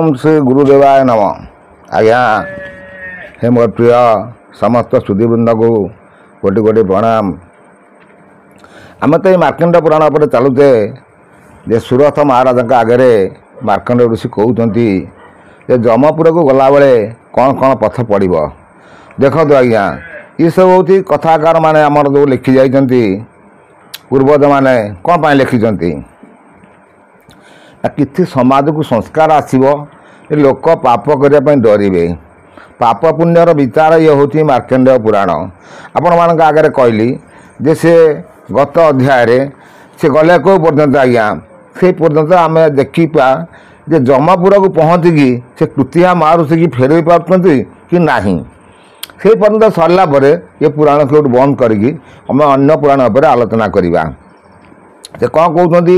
ओम श्री गुरुदेवाय नम। आज्ञा हे मोर प्रिय समस्त सुधीवृंद को कोटि कोटि प्रणाम। आम तो ये मार्कंड पुराण पर चलुचे जे सुरथ महाराज आगे मार्कंड ऋषि कहते जमपुर को गला बेले कौन कौन पथ पड़ो। देखो आज्ञा ये सब हूँ कथाकार माने आमर जो लिखि जाइछन्ति पूर्वज माने कौन पाई लिखिछन्ति किछि समाज को संस्कार आसीबो लोक पाप करने डरवे। पाप पुण्यर विचार ये हूँ मार्कंडेय पुराण। आपण मान आगे कहली जे से गत अध्याय से गले कौ पर्यंत आज्ञा से पर्यंत आम देखा जे जमापुर को पहुँचिकी से कृतिहा मारुषि फेर पार्टी कि नहीं से पर्यंत सरला परे ये पुराण को बंद करके आम अन्य पुराण पर आलोचना करवा। से कौन कहते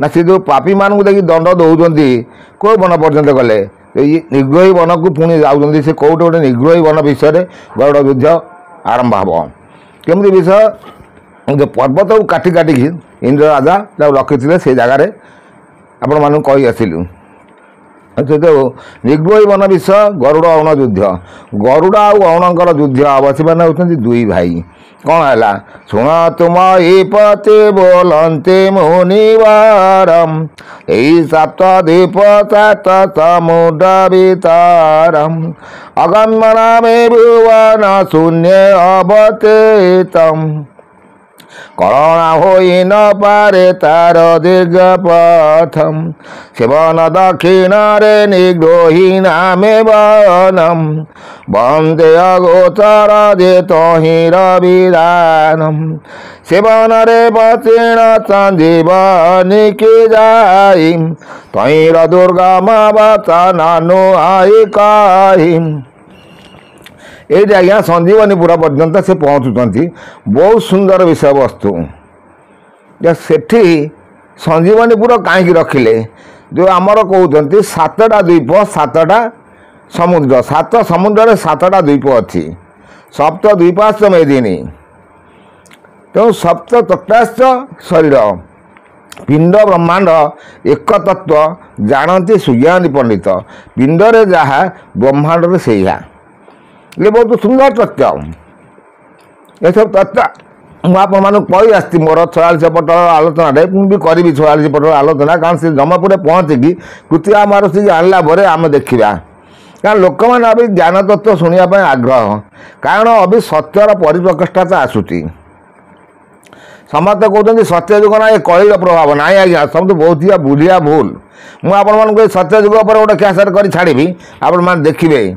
ना से जो पापी मानू देखिए दंड दौरान कौ वन पर्यंत गले निग्रही वन को पुणी जाऊँच से कौटे गोटे निग्रही वन विषय गरुड़ युद्ध आरंभ हम केमती विषय जो पर्वत को काटी काटिकी इंद्र राजा रखी से जगार आपण मानू कही आसलु से निग्रही वन विषय गरुड़ अरुण युद्ध गरुड़ आउ अरुणकर युद्ध हम से होती दुई भाई कौन है शुण तुम पते बोलते मुनिवारम यही सप्त दीप सात समुद्र वितारम अगम्य मे भुवन शून्य अवतेतम करुणा होई न पारे तार दीर्घ पथम सेवन दक्षिण रे निग्रही नामे वनम वंदे अगोचर दे तहिर विधानम सेवन रे पक्षिण संजीवनी की जाई तहिर दुर्गम वचनानु आई कहिम। ये आज्ञा संजीवनीपुर पर्यंत से पहुँचुंट बहुत सुंदर विषय वस्तु सेठी संजीवनीपुर कहीं रखिले जो आमर कहते सातटा द्वीप सातटा समुद्र सात समुद्र सातटा द्वीप अच्छी सप्त द्वीपाश्च मेदिनी तेणु सप्त तत्वाश्च शरीर पिंड ब्रह्मांड एक तत्व जानती सुज्ञानी पंडित पिंडरे जहाँ ब्रह्मांड से ये बहुत सुंदर तथ्य ये सब तथ्य मुझे कही आसी मोर 46 पटर आलोचना भी करी 46 पटर आलोचना कारण से जमापुर पहुँचिकी कृतिहा मारुषि आणला आम देखा कारण लोक मैंने अभी ज्ञान तत्व शुणापी आग्रह कारण अभी सत्यर परिप्रकृष्टता आसूची समस्त कहते सत्य जुग ना ये कलिर प्रभाव ना आज्ञा सब बहुत ही बुझिया भूल मुझे सत्य जुग पर गोटे कैसेट कर छाड़ी आपण मैंने देखिए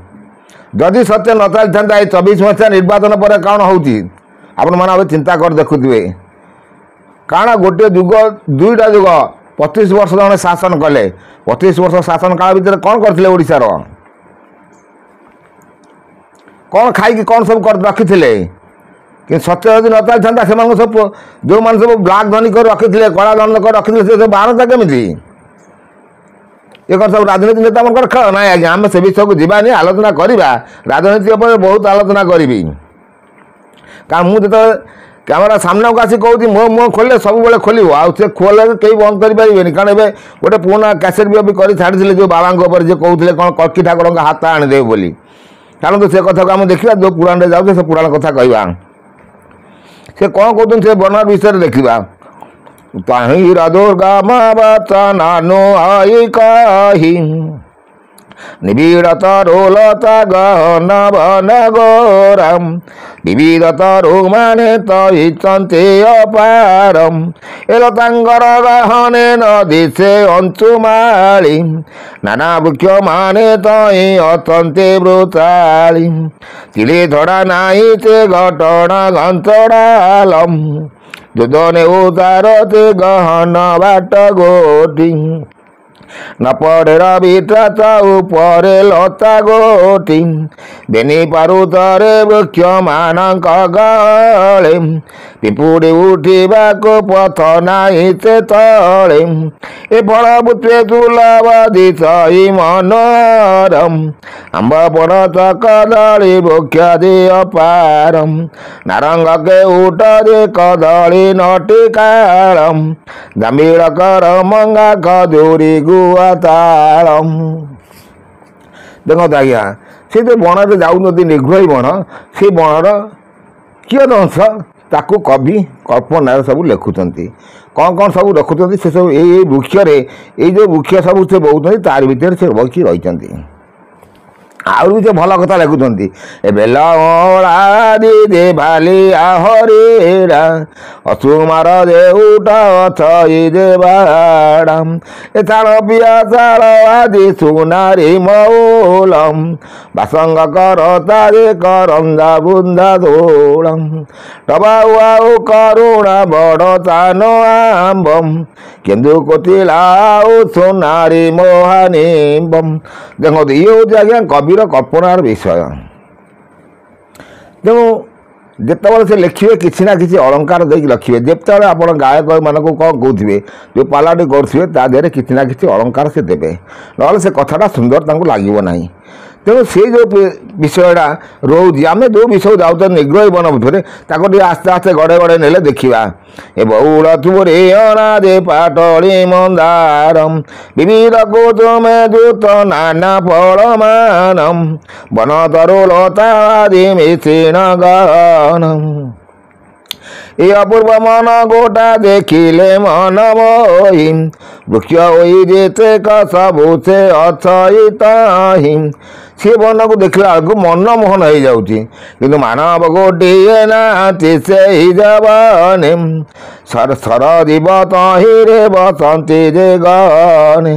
जदि सत्य न चली था 24 मसीहा निर्वाचन पर कौन हो चिंता कर देखुए कारण गोटे जुग दुईटा जुग 25 वर्ष जड़े शासन कले 25 वर्ष शासन काल भितर कौन करते ओडिशार कौन खाई कौन सब रखी कि सत्य यदि न चली था सब जो मैंने सब ब्लाक धनी कर रखी कला धन कर रखी से बाहर केमी ये सब राजनीति नेता मन खेल ना आज्ञा आम से विषय को जीवानी आलोचना करवा राजनीति पर बहुत आलोचना करी कारण मुझे जो कैमेरा सामना को आसी कहूँ मो मुँह खोले सब बेले खोल से खोले कहीं बंद करें कारण ए गोटे पुराना कैसेट भी कर छाड़ी जो बाबा जी कहते कौन कल्की ठाकुर हाथ आनीदे बोली कारण से कथा को आम देखा जो पुराण जाऊे से पुराण कथा कहवा से कौन कहते से वर्णन विषय देखा तहिर दुर्गम वचनानु आई कहि निबिड़त रोलता गहन वन गोरम विविधत रोमाने तहिचन्ते अपारम एलतांगर गहने नदी से अंचुमाली नाना वृक्ष माने तहि अचन्ते ब्रुचाली तिले धड़ा नाई से घटना घंचड़ालम दुदने उतारते गहन बाट गोटी न पड़े रविटा उपरे लता गोटी बेनी पारुतरे वृक्ष मानक गले पिपुड़ी उठा को पथ नहीं से तले ए फलपुत्रे तुलबी सही मनोरम आंब पणस कदली वृक्ष दे अपारम नारंग के उठरे कदली नटी कालम गंभीर कर मंगा खजूरी गुआ तालम ଦେଖନ୍ତୁ ଆଜ୍ଞା, ସେ ଯେଉଁ ବଣରେ ଯାଉଛନ୍ତି ନିଗ୍ରହୀ ବଣ, ସେ ବଣର କିୟଦ ଅଂଶ ତାକୁ କବି କଳ୍ପନାରେ ସବୁ ଲେଖୁଛନ୍ତି। କ'ଣ ସବୁ ରଖୁଛନ୍ତି ସେ ସବୁ ଏଇ ବୃକ୍ଷରେ, ଏଇ ଯେଉଁ ବୃକ୍ଷ ସବୁ ସେ ବହୁଛନ୍ତି ତାରି ଭିତରେ ସେ ବହିକି ରହିଛନ୍ତି। ଆହୁରି ବି ସେ ଭଲ କଥା ଲେଖୁଛନ୍ତି। ଏବେ ଲଅଳା ଦିଦେ ଭାଲି ଆହରିରା ଅସୁମାର ଦେଉଟ ଅଛଇ ଦେବାଡ଼ା ଏ ତାଳ ପିଆ ତାଳ ଆଦି ସୁନାରୀ ମଉଳମ ବାସଙ୍ଗ କର ତାରେ କରନ୍ଦା ବୃନ୍ଦା ଦୋଳମ ଟବାଉ ଆଉ କରୁଣା ବଡ଼ ତାନ ଆମ୍ବମ କେନ୍ଦୁ କୋତିଲା ଆଉ ସୁନାରୀ ମୋହାନିମ୍ବମ। ଦେଖନ୍ତୁ ଇଏ ହେଉଛି ଆଜ୍ଞା କବିର କଳ୍ପନାର ବିଷୟ। ତେଣୁ ଯେତେବେଳେ ସେ ଲେଖିବେ କିଛି ନା କିଛି ଅଳଙ୍କାର ଦେଇକି ଲେଖିବେ। ଯେତେବେଳେ ଆପଣ ଗାୟକମାନଙ୍କୁ କ'ଣ କହୁଥିବେ, ଯେଉଁ ପାଲାଟି କରୁଥିବେ ତା ଦେହରେ କିଛି ନା କିଛି ଅଳଙ୍କାର ସେ ଦେବେ, ନହେଲେ ସେ କଥାଟା ସୁନ୍ଦର ତାଙ୍କୁ ଲାଗିବ ନାହିଁ। ତେଣୁ ସେ ଯେଉଁ ବିଷୟଟା ରହୁଛି, ଆମେ ଯେଉଁ ବିଷୟ ଯାଉଛନ୍ତି ନିଗ୍ରହୀ ବନ ଭିତରେ ତାକୁ ଟିକେ ଆସ୍ତେ ଆସ୍ତେ ଗଡ଼େ ଗଡ଼େ ନେଲେ ଦେଖିବା। ଏ ବଉଳ ତୁରେ ଅଣା ଦେ ପାଟଳି ମନ୍ଦାରମ ବିବିଧ କୁତୁମେ ଦୂତ ନାନା ଫଳମାନମ ବନ ତରୁଲତା ଆଦି ମିଶ୍ରଣ ଗହନମ ଏ ଅପୂର୍ବ ମନ ଗୋଟା ଦେଖିଲେ ମନ ମୋହି ବୃକ୍ଷ ହୋଇ ଯେତେକ ସବୁ ସେ ଅଛଇ ତହିଁ। ସେ ବନକୁ ଦେଖିଲା ବେଳକୁ ମନମୋହନ ହେଇଯାଉଛି, କିନ୍ତୁ ମାନବ ଗୋଟିଏ ନାହାନ୍ତି ସେଇ ଜବନେ ସର ଜୀବ ତହିଁରେ ବସନ୍ତି ଯେ ଗନେ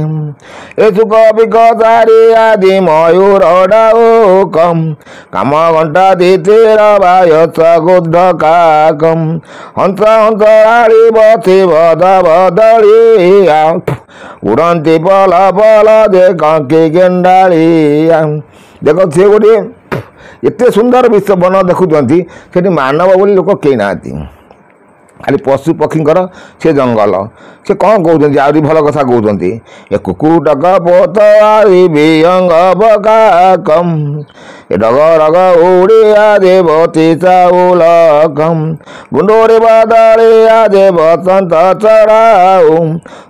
ଏ ସୁଖ ବିକ ଚାରି ଆଦି ମୟୂର ଡାଉକମ କାମ ଘଣ୍ଟା ଦିତିର ବାୟସ ଗୁଦ୍ଧ କାକମ ହଂସ ହଂସ ଆଳି ବସି ବଦ ବଦଳିଆ ଉଡ଼ନ୍ତି ପଲ ପଲ ଯେ କଙ୍କି ଗେଣ୍ଡାଳିଆ। ଦେଖ ସେ ଗୋଟିଏ ଏତେ ସୁନ୍ଦର ବିଶ୍ୱ ବନ ଦେଖୁଛନ୍ତି, ସେଠି ମାନବ ବୋଲି ଲୋକ କେହି ନାହାନ୍ତି, ଖାଲି ପଶୁ ପକ୍ଷୀଙ୍କର ସେ ଜଙ୍ଗଲ। ସେ କ'ଣ କହୁଛନ୍ତି, ଆହୁରି ଭଲ କଥା କହୁଛନ୍ତି। ଏ କୁକୁଟକ ପୋତ ଆରି ବିହଙ୍ଗ ବକାକମ ଏ ରଗ ରଗ ଉଡ଼ିଆ ଦେବତୀ ଚାଉଳକମ ଗୁଣ୍ଡରେ ବାଦଳିଆ ଯେ ବସନ୍ତ ଚଢ଼ାଉ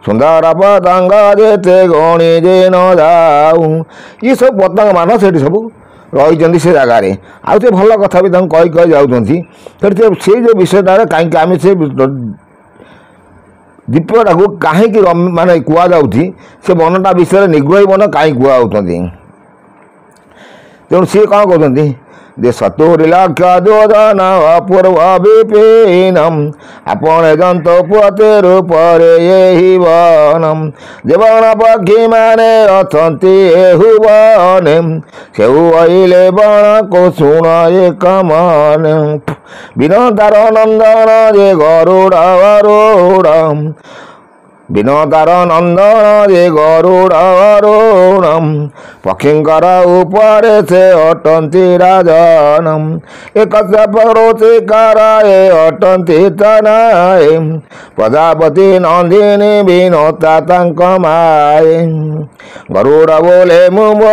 ସୁନ୍ଦର ପତଙ୍ଗ ଯେତେ ଗଣି ଯେ ନ ଯାଉ। ଇଏ ସବୁ ପତଙ୍ଗ ମାନ ସେଠି ସବୁ ରହିଛନ୍ତି ସେ ଜାଗାରେ। ଆଉ ସେ ଭଲ କଥା ବି ତାଙ୍କୁ କହି କହି ଯାଉଛନ୍ତି। ସେଠି ସେଇ ଯେଉଁ ବିଷୟଟାରେ କାହିଁକି ଆମେ ସେ ଦ୍ୱୀପଟାକୁ କାହିଁକି ମାନେ କୁହାଯାଉଛି, ସେ ବନଟା ବିଷୟରେ ନିଗ୍ରହୀ ବନ କାହିଁକି କୁହାଯାଉଛନ୍ତି। ତେଣୁ ସିଏ କ'ଣ କହୁଛନ୍ତି ଯେ ସତୁରି ଲକ୍ଷ ଯୋଜନ ଅପୂର୍ବ ବିପିନମ ଆପଣ ଜନ୍ତୁ ପତି ରୂପରେ ଏହି ବନମ ଯେ ବଣ ପକ୍ଷୀମାନେ ଅଛନ୍ତି ଏହୁ ବନେ ସେଉ ଅଇଲେ ବଣକୁ ଶୁଣ ଏକ ମନେ ବିନତାର ନନ୍ଦନ ଯେ ଗରୁଡ଼ ଅରୁଡ଼ ବିନତାର ନନ୍ଦନ ଯେ ଗରୁଡ଼ ଅରୁଣମ ପକ୍ଷୀଙ୍କର ଉପରେ ସେ ଅଟନ୍ତି ରାଜନମ ଏକ ସପରୋଚିକାର ଏ ଅଟନ୍ତି ତନାଏ ପ୍ରଜାପତି ନନ୍ଦିନୀ ବିନତା ତାଙ୍କ ମାଏ ଗରୁଡ଼ ବୋଲେ ମୁଁ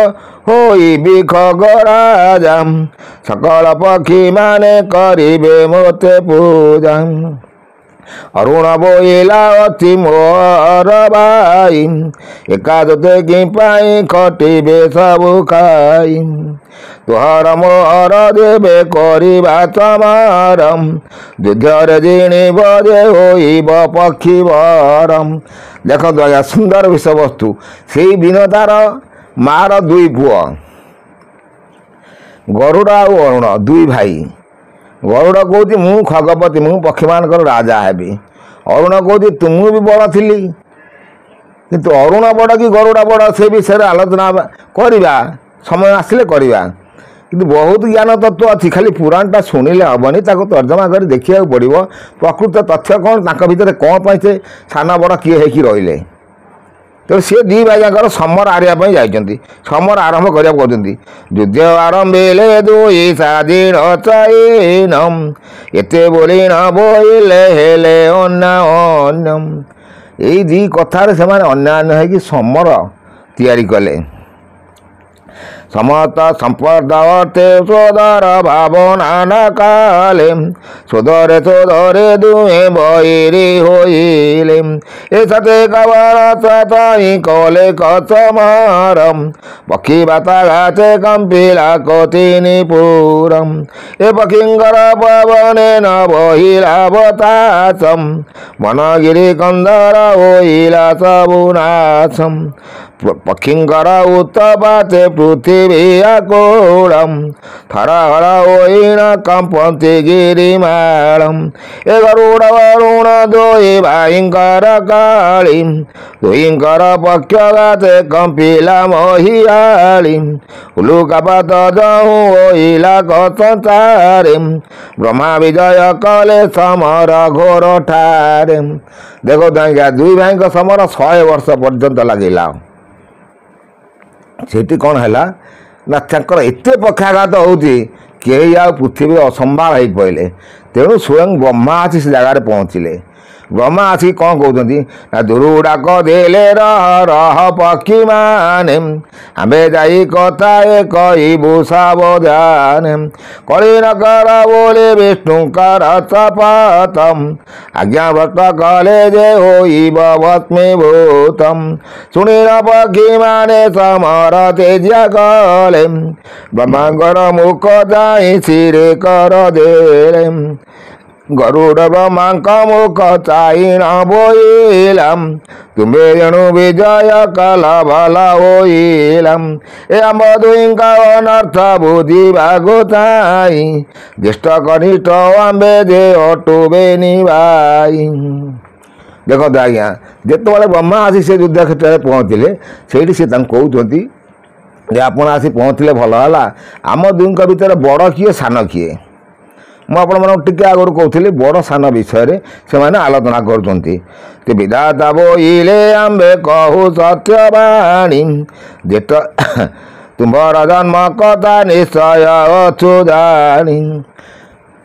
ହୋଇବି ଖଗରାଜା ସକଳ ପକ୍ଷୀମାନେ କରିବେ ମୋତେ ପୂଜା ଅରୁଣ ବୋଇଲା ଅତି ମୋର ଭାଇ ଏକାଦତେ କି ପାଇଁ ଖଟିବେ ସବୁ ଖାଇ ତୁହର ମୋହର ଦେବେ କରିବା ତମାରମ ଯୁଦ୍ଧରେ ଜିଣିବ ଯେ ହୋଇବ ପକ୍ଷୀ ବରମ। ଦେଖନ୍ତୁ ଆଜ୍ଞା, ସୁନ୍ଦର ବିଷୟବସ୍ତୁ। ସେଇ ବିନତାର ମାର ଦୁଇ ପୁଅ ଗରୁଡ଼ ଆଉ ଅରୁଣ, ଦୁଇ ଭାଇ। ଗରୁଡ଼ କହୁଛି ମୁଁ ଖଗପତି, ମୁଁ ପକ୍ଷୀମାନଙ୍କର ରାଜା ହେବି। ଅରୁଣ କହୁଛି ମୁଁ ବି ବଡ଼ ଥିଲି, କିନ୍ତୁ ଅରୁଣ ବଡ଼ କି ଗରୁଡ଼ ବଡ଼ ସେ ବିଷୟରେ ଆଲୋଚନା କରିବା, ସମୟ ଆସିଲେ କରିବା। କିନ୍ତୁ ବହୁତ ଜ୍ଞାନ ତତ୍ତ୍ୱ ଅଛି, ଖାଲି ପୁରାଣଟା ଶୁଣିଲେ ହେବନି, ତାକୁ ତର୍ଜମା କରି ଦେଖିବାକୁ ପଡ଼ିବ। ପ୍ରକୃତ ତଥ୍ୟ କ'ଣ, ତାଙ୍କ ଭିତରେ କ'ଣ ପାଇଁ ସେ ସାନ ବଡ଼ କିଏ ହେଇକି ରହିଲେ। ତେଣୁ ସେ ଦୁଇ ଭାଇ ଯାଙ୍କର ସମର ହାରିବା ପାଇଁ ଯାଇଛନ୍ତି, ସମର ଆରମ୍ଭ କରିବାକୁ କହୁଛନ୍ତି। ଯୁଦ୍ଧ ଆରମ୍ଭିଲେ ଦୁଇ ସ୍ୱାଧୀନ ଚାଇନମ ଏତେ ବୋଲି ନ ବୋଇଲେ ହେଲେ ଅନ୍ୟାନ୍ୟମ। ଏଇ ଦୁଇ କଥାରେ ସେମାନେ ଅନ୍ୟାନ୍ୟ ହେଇକି ସମର ତିଆରି କଲେ। समस्त संपद अर्थे सोदर भावना न काले सोदरे दुहे बैरी होइले ए सते कबर सताई कले कचमारम पक्षी बाता घाते कंपिला कोतिनीपुरम ए पक्षिंकर पवने न बहिला बतासम वनगिरी कंदर होइला सबुनाशम पक्षिंकर उत्तपाते पृथिवी आकोलम थरहर होइण कंपन्ति गिरिमालम ए गरुड़ वरुण दोई भाइंकर काली दुहिंकर पक्षघाते कंपिला महियाली उलुकापात जहु होइला कचतारे ब्रह्मा विजय कले समर घोर ठारे। देखो दुई भाई समर 100 वर्ष पर्यंत लगिला सेठी कौन है ना एत पक्षाघात होती कई आ पृथ्वी असंभाल हो पड़े तेणु स्वयं ब्रह्मा आसी से जगार पहुँचले ब्रह्मा आसी कौन कहते ना दूर डाक देले रह रह पक्षी माने आमे जाई कथा कहबू सावधान कली न कर बोले विष्णुकर शपथम आज्ञा भक्त कले जे होइब भस्मीभूतम शुणी न पक्षी माने समर तेजा कले ब्रह्मांकर मुख जाई सिरे कर देले गरुड़ ब्रह्मांक मुख चाइन बोइलम तुम्हें जणु विजय कल भला होइलम ए आम दुईंका अनर्थ बुद्धि भागुताई ज्येष्ठ कनिष्ठ आंबे जे अटुबे निभाई। देख आज्ञा जिते ब्रह्मा आसी से युद्ध क्षेत्र में पहुँचले से कहते आपण आसी पहुँचले भल है आम दुईंक भितर बड़ किए सान किए मुझे आगुरी कहती बड़ सान विषय से आलोचना कर विधाता बोइले आंबे कहू सत्यवाणी जेठ तुम्हार जन्म कथा निश्चय अछु जानी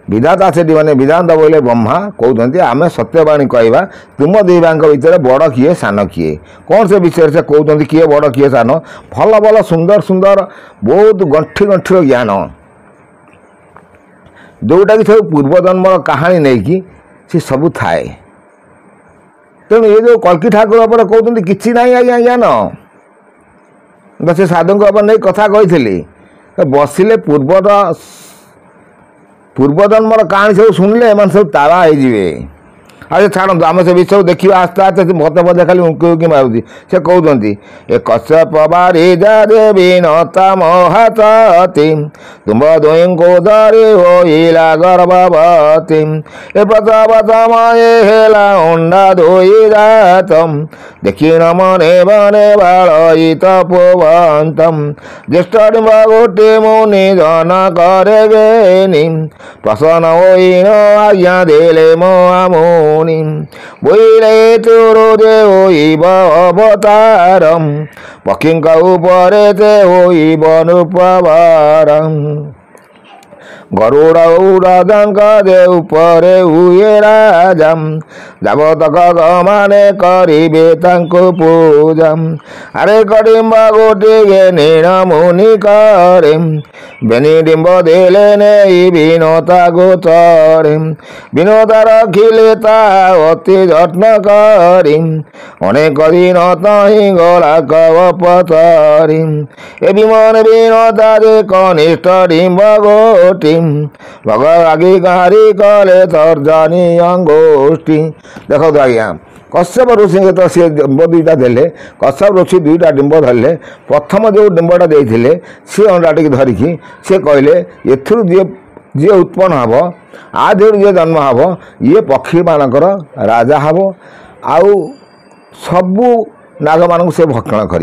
विधाता से मैंने विधाता बोले ब्रह्मा कहते आम सत्यवाणी कहवा तुम दुई भाई भितर बड़ किए सान किए कौन से विषय से कहते किए बड़ किए सान भल भल सुंदर सुंदर बहुत गंठी गंठीर ज्ञान जोटा कि सब पूर्वजन्म कहानी नहीं कि सी सबू थाए तेणु ये जो कल्की ठाकुर पर कहते कि ना आज्ञा ज्ञान से साधु नहीं कथा कही बसिले पूर्वजन्म कहानी सब शुणिले एम सब तारा हो अरे छाड़ू आम से विषय देखा आस्ते आस्ते मत मत खाली उंकी उंकी मारुति से कहते ए कश्यप बारिजा देवी नता महाती तुम दुई को धरी होइला गर्भवती ए प्रसव समय हेला अंडा धोई जातम देखी न मने बने बाड़ित पुवंतम ज्येष्ठ डिम्ब गोटे मुनि जन करे गेनी प्रसन्न होइन आज्ञा देले महामुनि बोइले तुरु दे होइब अवतारम पक्षिंक उपरे ते होइब नृपवारम गरुड़ उड़दंक दे उपरे हुए राजम जावतक माने करिबे तांको पूजम अरे कडिम्ब गोटे नीण मुनि करे बेनी डिम्ब देले नहीं विनोता गोचरे विनोता रखिले ता अति जत्न करी अनेक दिन तही गला कव पथरी ए विमन विनोता दे कनिष्ठ डिम्ब गोटी भग आगे गारी कले तर्जनी अंगोष्ठी। देख तो आज्ञा कश्यप ऋषि तो सी डिम्ब दुईटा देले कश्यप ऋषि दुईटा डिम्ब धरले प्रथम जो डिम्बटा देते सी अंडा टी धरिकी सी कहले एथुरु जी उत्पन्न हम आदि जी जन्म हम ये पक्षी मानकर राजा हम आउ सबू नाग मान से भक्षण कर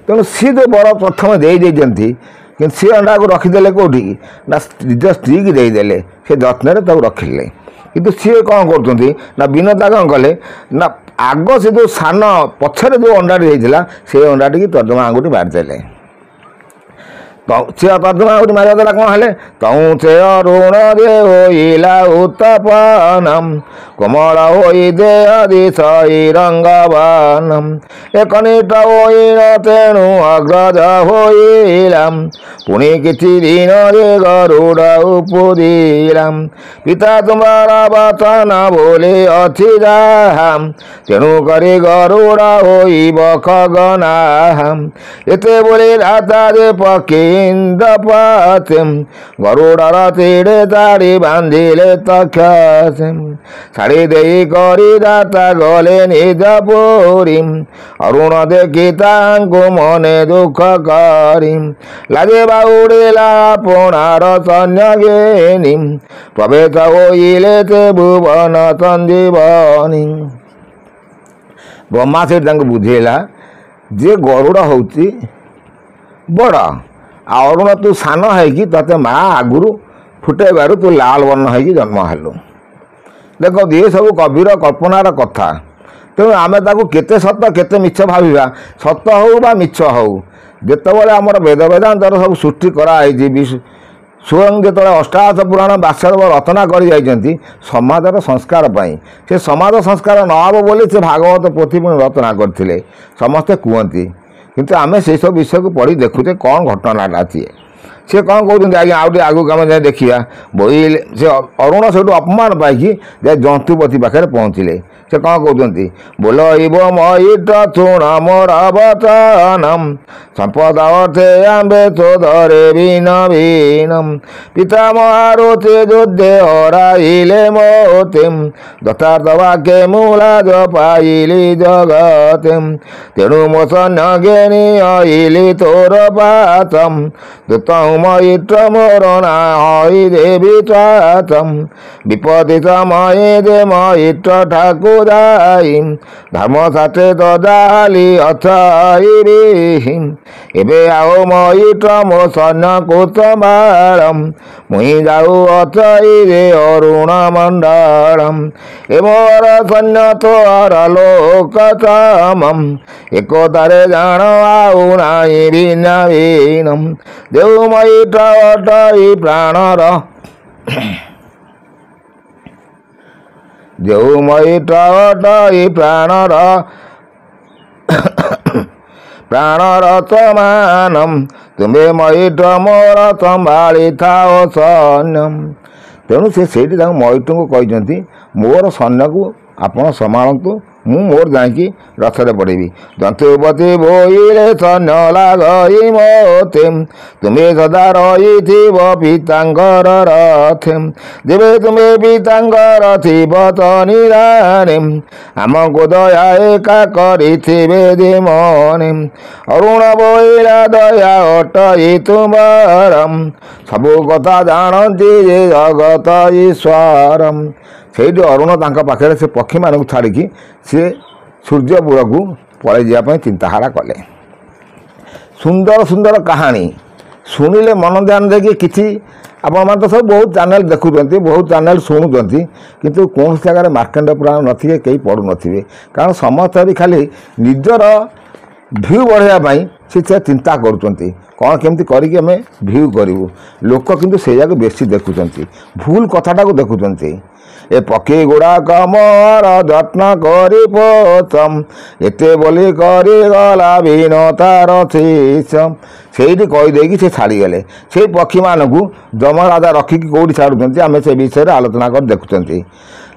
तेणु सी जो बर प्रथम देती कि सी अंडा को रखीदे कौटी ना निज स्त्री की देदेले से जत्न रखिले किंतु सी कौन कर विनोता कौन कले ना आग से जो सान पछरे जो अंडाटी होता से अंडाटी की तर्जमा आंगुठी मारिदेले से तर्जमा आंगुठी मारिदेला कौन है तौ से अरुण दे होइला उत्तपनम कोमल होई देह दिशई रंगवान एकनिष्ठ होइन तेणु अग्रज होइला पुणी किछि दिन रे गरुड़ उपदिला पिता तुम्हारा वचन बोले अछि जाहा तेणु करी गरुड़ होइब खगनाहा एते बोले राजा जे पक्षी इंद्रपति गरुड़र तीड़े ताड़ी बांधिले तक्षसी छाड़ी देई करी दाता गले निज पुरी अरुण देखी तांकु मने दुख करी लागे बाउड़िला अपनार सैन्य घेनी प्रवेश होइले ते भुवन संजीवनी ब्रह्मा से बुझेला जे गरुड़ होउची बड़ अरुण तू सान है ते माँ आगुरी फुटेबार तू लाल वर्ण है जन्म हेलु देख ये सब कविर कल्पनार कथा तेणु आम केते सत केते मिछ भाविबा सत हो बा मिछ हो जितेबाला आमर वेद वेदांतर सब सृष्टि कराई स्वयं जो अष्टादश पुराण व्यासदेव रचना कर समाजर संस्कार पाई से समाज संस्कार नहब बोली से भागवत पोथी पुणी रचना करते समस्ते कहती किंतु आम से सब विषय को पढ़ी देखुचे कौन घटनाटा सी सी कौन कहते आज्ञा आगे आगू आम जाए देखा बोल से अरुण से अपमान पाई जंतुपति पाखे पहुँचले से कौन कहते बोल मयिट शुण मोर वचनम संपद अर्थे आंबे चोदरे भिन्न भिन्नम पिता महारुचि युद्धे हराइले मोते दत्तार्थ वाक्ये मूलाज पाइली जगते तेणु मो सैन्य ज्ञानी आइली तोर पाचम दूत मयिट मोर ना हई देवी चाचम विपदि समय जे मयिट ठाकुर धर्म साथे तो जाली अथाई एबे आओ मयिट मो सैन्य को संभालम मुई जाऊ अथाई रे अरुण मंडलम ए मोर सैन्य तोर लोक समम एकतारे जान आउ नाई भिन्न भिन्नम देव मयिट अटई प्राणर जो मयिट अटई प्राणर प्राणर समानम तुम्हें मयिट मोर संभाली थाओ सैन्यम तेणु से मयिट को कहते मोर सैन्य को आपण संभालतु मु मोर जाकि रथरे पड़ेबी जंतुपति बोइले सैन्य लागई मोते तुम्हें सदा रही पितांगर रथे जेबे तुम्हें पितांगर थिब निराने आमको दया एका करिथिबे जे मने अरुण बोइला दया अटई तुमारम सबु कथा जानती जे जगत ईश्वरम से अरुण पाखे से पक्षी मान छाड़ी सी सूर्यपुर को पलि जावाई चिंताहारा कले सुंदर सुंदर कहानी शुणिले मन ध्यान देखिए किसी आपण तो सब बहुत चैनल देखुं बहुत चैनल शुणुंट किंतु कौन जगह मार्कंड पुराण नथिबे कई पढ़ु नथिबे कारण समस्त भी खाली निजर भ्यू बढ़ाई से चिंता करुँच कौन केमती करें भ्यू करूँ लोक किंतु से जगह बेसी देखुं भूल कथाटा को देखुं ए पक्षी गुड़ाक मोर जत्न करी पोषम एते बोली करी गला विनतार शीशम से कहीदे से छाड़गले से पक्षी मानू जमराजा रखिकी कौटी छाड़ुंट आम से विषय आलोचना कर देखुं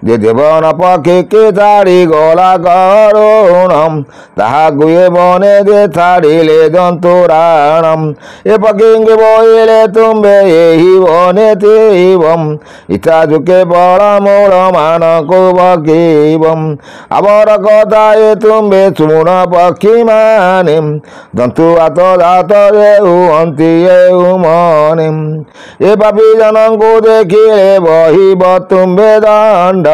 जे देवन पक्षी के छाड़ी गला करुणम ताहा गुए बने जे छाड़िले जंतुराणम ए पक्षी बोले तुम्बे यही बने तीवम इच्छा झुके बड़ा मोर मान को बकीबम आबर कथा ए तुम्बे शुण पक्षी माने जंतु हाथ जात हुअंती मने ए पापी जन को देखिले बहिब तुम्बे दंड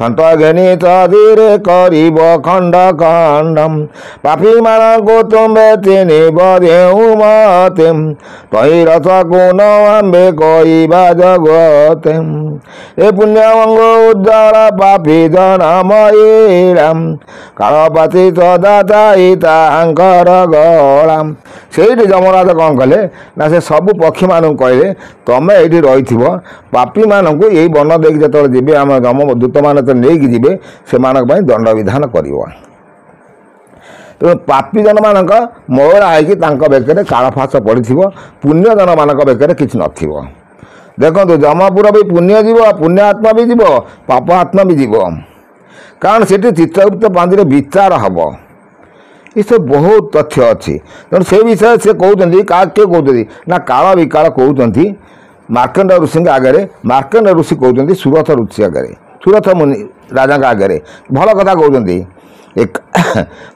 थंट घेनी तदीरे करीब खंड खंडम पापी मान को तुम्बे चिन्हिब देउ मते तही रथ को न आंबे कहबा जगते ए पुण्यमंग उज्जवल पापी जनमयीराम कालपाती सदा थाई तांकर गलाम ସେଇଠି ଯମରାଜ କ'ଣ କଲେ ନା ସେ ସବୁ ପକ୍ଷୀମାନଙ୍କୁ କହିଲେ ତମେ ଏଇଠି ରହିଥିବ, ପାପୀମାନଙ୍କୁ ଏଇ ବନ ଦେଇକି ଯେତେବେଳେ ଯିବେ ଆମ ଯମଦୂତମାନେ ଯେତେବେଳେ ନେଇକି ଯିବେ ସେମାନଙ୍କ ପାଇଁ ଦଣ୍ଡବିଧାନ କରିବ। ତେଣୁ ପାପୀ ଜନମାନଙ୍କ ମଇଳା ହେଇକି ତାଙ୍କ ବେକରେ କାଳଫାସ ପଡ଼ିଥିବ, ପୁଣ୍ୟଜନମାନଙ୍କ ବେକରେ କିଛି ନଥିବ। ଦେଖନ୍ତୁ ଯମପୁର ବି ପୁଣ୍ୟ ଯିବ, ପୁଣ୍ୟ ଆତ୍ମା ବି ଯିବ, ପାପ ଆତ୍ମା ବି ଯିବ। କାରଣ ସେଠି ଚିତ୍ରଗୁପ୍ତ ପାଞ୍ଜିରେ ବିଚାର ହେବ। ଏସବୁ ବହୁତ ତଥ୍ୟ ଅଛି। ତେଣୁ ସେ ବିଷୟରେ ସେ କହୁଛନ୍ତି, କିଏ କହୁଛନ୍ତି ନା କାଳ ବିକାଳ କହୁଛନ୍ତି ମାର୍କଣ୍ଡ ଋଷିଙ୍କ ଆଗରେ। ମାର୍କଣ୍ଡ ଋଷି କହୁଛନ୍ତି ସୁରଥ ଋଷି ଆଗରେ, ସୁରଥ ମୁନି ରାଜାଙ୍କ ଆଗରେ ଭଲ କଥା କହୁଛନ୍ତି।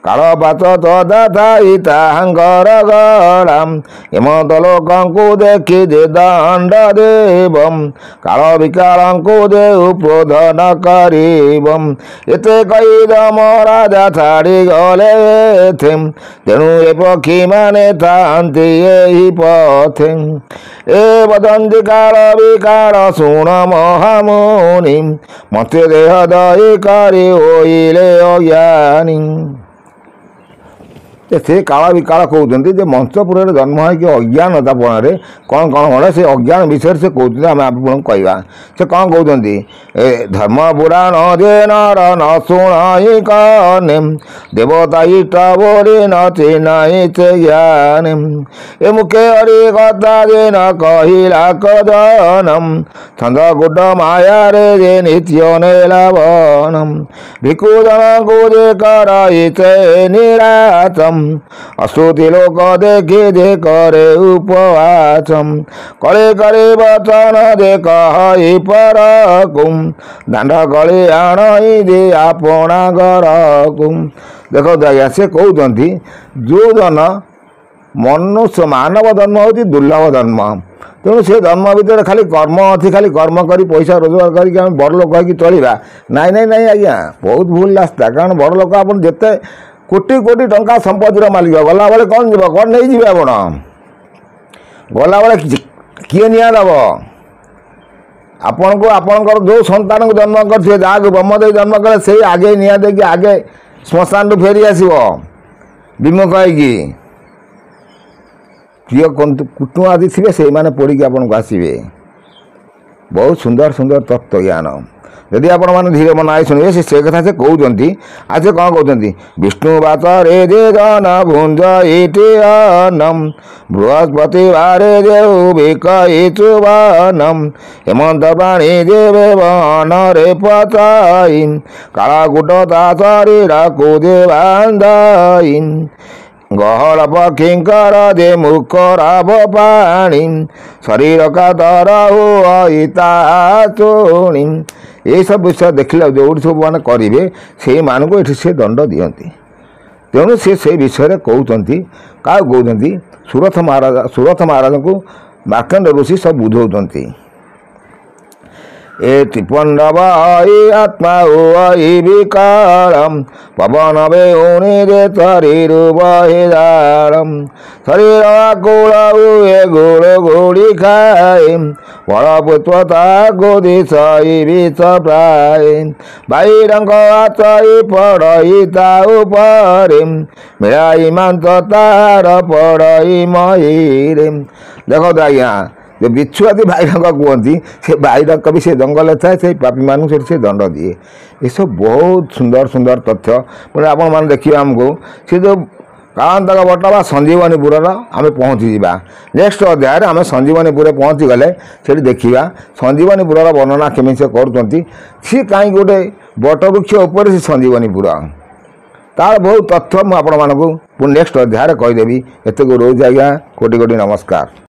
କାଳପାତ ତଦାଥାଇ ତାହାଙ୍କର ଗଳାମ ହେମନ୍ତ ଲୋକଙ୍କୁ ଦେଖି ଯେ ଦଣ୍ଡ ଦେବ, କାଳ ବିକାଳଙ୍କୁ ଦେଉ ପ୍ରୋଧନ କରିବ। ଏତେ କହି ଯମରାଜା ଛାଡ଼ି ଗଲେ ଏଥେ, ତେଣୁ ଏ ପକ୍ଷୀମାନେ ଥାନ୍ତି ଏହି ପଥେ। ଏ ବଦନ୍ତି କାଳ ବିକାଳ ଶୁଣ ମହାମୁନି, ମତେ ଦେହ ଦଇ କରି ହୋଇଲେ ଅଜ୍ଞାନୀ। ସେ କାଳ ବିକାଳ କହୁଛନ୍ତି ଯେ ମଞ୍ଚପୁରରେ ଜନ୍ମ ହୋଇକି ଅଜ୍ଞାନତାପଣରେ କ'ଣ କ'ଣ ହଳେ ସେ ଅଜ୍ଞାନ ବିଷୟରେ ସେ କହୁଛନ୍ତି। ଆମେ ଆପଣଙ୍କୁ କହିବା ସେ କ'ଣ କହୁଛନ୍ତି। ଏ ଧର୍ମ ପୁରାଣ ଯେ ନର ନ ଶୁଣାଇ କନେ, ଦେବତା ଇଷ୍ଟ ବୋଲି ନ ଚିହ୍ନାଇ ସେ ଜ୍ଞାନେ। ଏ ମୁଖେ ହରି କଥା ଯେ ନ କହିଲା କଦନମ, ଛନ୍ଦ କୁଟ ମାୟାରେ ଯେ ନିତ୍ୟ ନେଲା ବନମ। ଭିକୁ ଜଣଙ୍କୁ ଯେ କରାଇছে ନିରାଚମ, ଅଶ୍ରୁତି ଲୋକ ଦେଖି ଯେ କରେ ଉପବାସମ। କଳି କରି ବଚନ ଯେ କହି ପରକୁ, ଦାଣ୍ଡ କଳି ଆଣଇ ଯେ ଆପଣା ଘରକୁ। ଦେଖନ୍ତୁ ଆଜ୍ଞା ସେ କହୁଛନ୍ତି ଯେଉଁ ଜନ ମନୁଷ୍ୟ ମାନବ ଜନ୍ମ ହେଉଛି ଦୁର୍ଲଭ ଜନ୍ମ। ତେଣୁ ସେ ଜନ୍ମ ଭିତରେ ଖାଲି କର୍ମ ଅଛି, ଖାଲି କର୍ମ କରି ପଇସା ରୋଜଗାର କରିକି ଆମେ ବଡ଼ ଲୋକ ହେଇକି ଚଳିବା। ନାଇଁ ନାଇଁ ନାଇଁ ଆଜ୍ଞା, ବହୁତ ଭୁଲ ରାସ୍ତା। କାରଣ ବଡ଼ ଲୋକ ଆପଣ ଯେତେ କୋଟି କୋଟି ଟଙ୍କା ସମ୍ପତ୍ତିର ମାଲିକ, ଗଲାବେଳେ କ'ଣ ଯିବ, କ'ଣ ନେଇଯିବେ ଆପଣ? ଗଲାବେଳେ କିଏ ନିଆଁ ଦେବ? ଆପଣଙ୍କୁ ଆପଣଙ୍କର ଯେଉଁ ସନ୍ତାନକୁ ଜନ୍ମ କରିଥିବେ, ଯାହାକୁ ବ୍ରହ୍ମ ଦେଇ ଜନ୍ମ କଲେ, ସେଇ ଆଗେ ନିଆଁ ଦେଇକି ଆଗେ ଶ୍ମଶାନରୁ ଫେରି ଆସିବ ବିମୁଖ ହେଇକି। ପ୍ରିୟ କୁଟୁମ୍ବ ଆଦି ଥିବେ ସେଇମାନେ ପୋଡ଼ିକି ଆପଣଙ୍କୁ ଆସିବେ। ବହୁତ ସୁନ୍ଦର ସୁନ୍ଦର ତତ୍ତ୍ୱ ଜ୍ଞାନ ଯଦି ଆପଣମାନେ ଧୀରେ ମନାଇ ଶୁଣିବେ ସେ କଥା ସେ କହୁଛନ୍ତି। ଆଉ ସେ କ'ଣ କହୁଛନ୍ତି, ବିଷ୍ଣୁ ବାତରେ ଯେ ଜନ ଭୁଞ୍ଜ ଇଟି ଅନମ, ବୃହସ୍ପତି ବାରେ ଯେଉ ବିକଇ ଚୁବନମ। ହେମନ୍ତ ପାଣି ଯେବେ ବନରେ ପଚାଇ, କାଳକୁଟ ତା ଶରୀରକୁ ଯେ ବାନ୍ଧଇ। ଗହଳ ପକ୍ଷୀଙ୍କର ଯେ ମୁଖ ରାବ ପାଣି, ଶରୀର କାତର ହୁଇ ତା ଶୁଣି। ଏଇସବୁ ବିଷୟ ଦେଖିଲେ ଯେଉଁଠି ସବୁ ମାନେ କରିବେ ସେଇମାନଙ୍କୁ ଏଠି ସେ ଦଣ୍ଡ ଦିଅନ୍ତି। ତେଣୁ ସେ ସେଇ ବିଷୟରେ କହୁଛନ୍ତି। କାହାକୁ କହୁଛନ୍ତି? ସୁରଥ ମହାରାଜଙ୍କୁ ମାର୍କଣ୍ଡ ଋଷି ସବୁ ବୁଝାଉଛନ୍ତି। ଏ ତ୍ରିପଣ୍ଡବ ହଇ ଆତ୍ମା ହୁଇ ବିକାଳମ, ପବନ ବେଉଣି ଯେ ଶରୀରୁ ବହି ଜାଳମ। ଶରୀର ଆକୁଳ ହୁଏ ଗୋଳ ଗୋଳି ଖାଏ, ବଳପୁତ୍ର ତାକୁ ଦିଶଇ ବିଷ ପ୍ରାୟ। ବାଇରଙ୍କ ଆଚଇ ପଡ଼ଇ ତା ଉପରେ, ମିଳାଇ ମାଂସ ତାର ପଡ଼ଇ ମହିରେ। ଦେଖନ୍ତୁ ଆଜ୍ଞା, ଯେ ବିଛୁଆତି ବାଇରଙ୍କ କୁହନ୍ତି, ସେ ବାଇରଙ୍କ ବି ସେ ଜଙ୍ଗଲରେ ଥାଏ, ସେଇ ପାପୀମାନଙ୍କୁ ସେଠି ସେ ଦଣ୍ଡ ଦିଏ। ଏସବୁ ବହୁତ ସୁନ୍ଦର ସୁନ୍ଦର ତଥ୍ୟ ପୁଣି ଆପଣମାନେ ଦେଖିବେ। ଆମକୁ ସେ ଯେଉଁ କାଳାନ୍ତକ ବଟ ବା ସଞ୍ଜୀବନୀପୁରର ଆମେ ପହଞ୍ଚିଯିବା। ନେକ୍ସଟ ଅଧ୍ୟାୟରେ ଆମେ ସଞ୍ଜୀବନୀପୁରରେ ପହଞ୍ଚିଗଲେ ସେଠି ଦେଖିବା ସଞ୍ଜୀବନୀପୁରର ବର୍ଣ୍ଣନା କେମିତି ସେ କରୁଛନ୍ତି। ସିଏ କାହିଁକି ଗୋଟେ ବଟବୃକ୍ଷ ଉପରେ ସେ ସଞ୍ଜୀବନୀପୁର, ତାର ବହୁତ ତଥ୍ୟ ମୁଁ ଆପଣମାନଙ୍କୁ ପୁଣି ନେକ୍ସଟ ଅଧ୍ୟାୟରେ କହିଦେବି। ଏତେକୁ ରହୁଛି ଆଜ୍ଞା, କୋଟି କୋଟି ନମସ୍କାର।